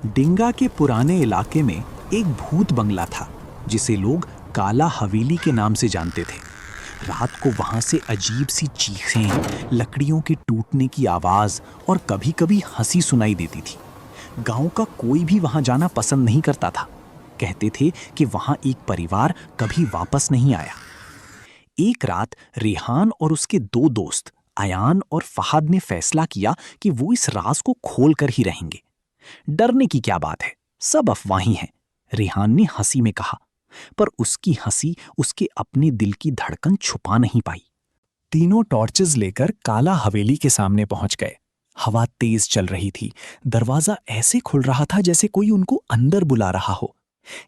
डिंगा के पुराने इलाके में एक भूत बंगला था जिसे लोग काला हवेली के नाम से जानते थे। रात को वहां से अजीब सी चीखें, लकड़ियों के टूटने की आवाज और कभी-कभी हंसी सुनाई देती थी। गांव का कोई भी वहां जाना पसंद नहीं करता था। कहते थे कि वहां एक परिवार कभी वापस नहीं आया। एक रात रेहान और उसके दो दोस्त अयान और फहद ने फैसला किया कि वो इस राज को खोल कर ही रहेंगे। डरने की क्या बात है, सब अफवाही हैं, रेहान ने हंसी में कहा। पर उसकी हंसी उसके अपने दिल की धड़कन छुपा नहीं पाई। तीनों टॉर्चेस लेकर काला हवेली के सामने पहुंच गए। हवा तेज चल रही थी। दरवाजा ऐसे खुल रहा था जैसे कोई उनको अंदर बुला रहा हो।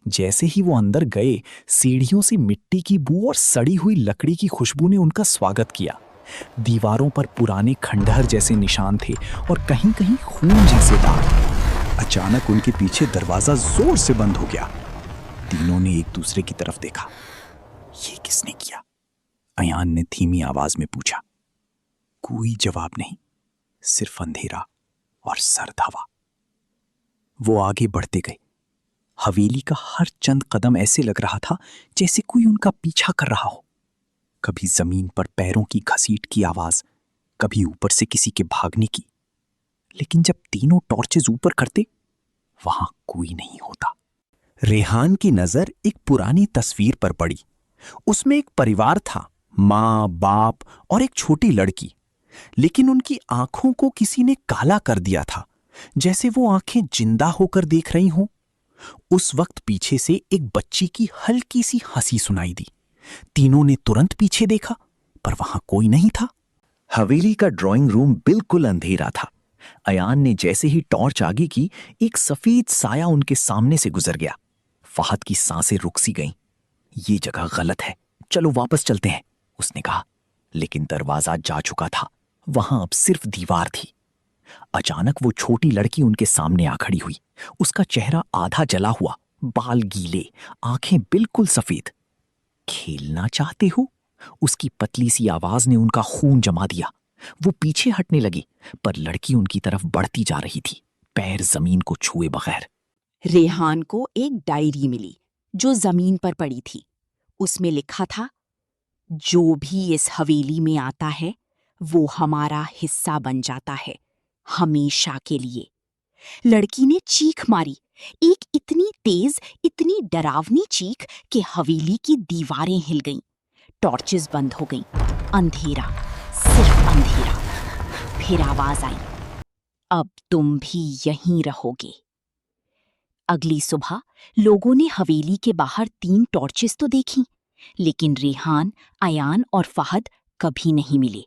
जैसे ही वो अंदर गए, सीढ़ियों से मिट्टी की बू और सड़ी हुई लकड़ी की खुशबू ने उनका स्वागत किया। दीवारों पर पुराने खंडहर जैसे निशान थे और कहीं-कहीं खून जैसे दाग। अचानक उनके पीछे दरवाजा जोर से बंद हो गया। तीनों ने एक दूसरे की तरफ देखा। ये किसने किया? अयान ने धीमी आवाज में पूछा। कोई जवाब नहीं, सिर्फ अंधेरा और सर्द हवा। वो आगे बढ़ते गए। हवेली का हर चंद कदम ऐसे लग रहा था जैसे कोई उनका पीछा कर रहा हो। कभी जमीन पर पैरों की घसीट की आवाज, कभी ऊपर से किसी के भागने की। लेकिन जब तीनों टॉर्चेस ऊपर करते, वहां कोई नहीं होता। रेहान की नजर एक पुरानी तस्वीर पर पड़ी। उसमें एक परिवार था, माँ, बाप और एक छोटी लड़की। लेकिन उनकी आंखों को किसी ने काला कर दिया था, जैसे वो आंखें जिंदा होकर देख रही हों। उस वक्त पीछे से एक बच्ची की हल्की सी हंसी सुनाई दी। तीनों ने तुरंत पीछे देखा, पर वहां कोई नहीं था। हवेली का ड्राइंग रूम बिल्कुल अंधेरा था। अयान ने जैसे ही टॉर्च आगे की, एक सफेद साया उनके सामने से गुजर गया। फहद की सांसें रुक सी गईं। ये जगह गलत है, चलो वापस चलते हैं, उसने कहा। लेकिन दरवाजा जा चुका था, वहां अब सिर्फ दीवार थी। अचानक वो छोटी लड़की उनके सामने आ खड़ी हुई। उसका चेहरा आधा जला हुआ, बाल गीले, आंखें बिल्कुल सफेद। खेलना चाहते हो? उसकी पतली सी आवाज ने उनका खून जमा दिया। वो पीछे हटने लगी, पर लड़की उनकी तरफ बढ़ती जा रही थी, पैर जमीन को छुए बगैर। रेहान को एक डायरी मिली जो जमीन पर पड़ी थी। उसमें लिखा था, जो भी इस हवेली में आता है वो हमारा हिस्सा बन जाता है, हमेशा के लिए। लड़की ने चीख मारी, एक इतनी तेज, इतनी डरावनी चीख कि हवेली की दीवारें हिल गईं। टॉर्चेस बंद हो गईं। अंधेरा, सिर्फ अंधेरा। फिर आवाज आई, अब तुम भी यहीं रहोगे। अगली सुबह लोगों ने हवेली के बाहर 3 टॉर्चेस तो देखीं, लेकिन रेहान, अयान और फहद कभी नहीं मिले।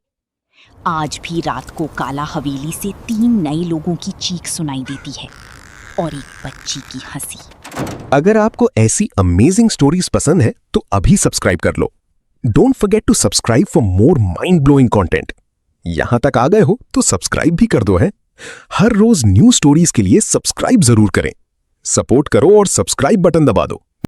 आज भी रात को काला हवेली से 3 नए लोगों की चीख सुनाई देती है और एक बच्ची की हंसी। अगर आपको ऐसी अमेजिंग स्टोरीज पसंद है तो अभी सब्सक्राइब कर लो। Don't forget to subscribe for more mind blowing content. यहां तक आ गए हो तो सब्सक्राइब भी कर दो है। हर रोज न्यू स्टोरीज के लिए सब्सक्राइब जरूर करें। सपोर्ट करो और सब्सक्राइब बटन दबा दो।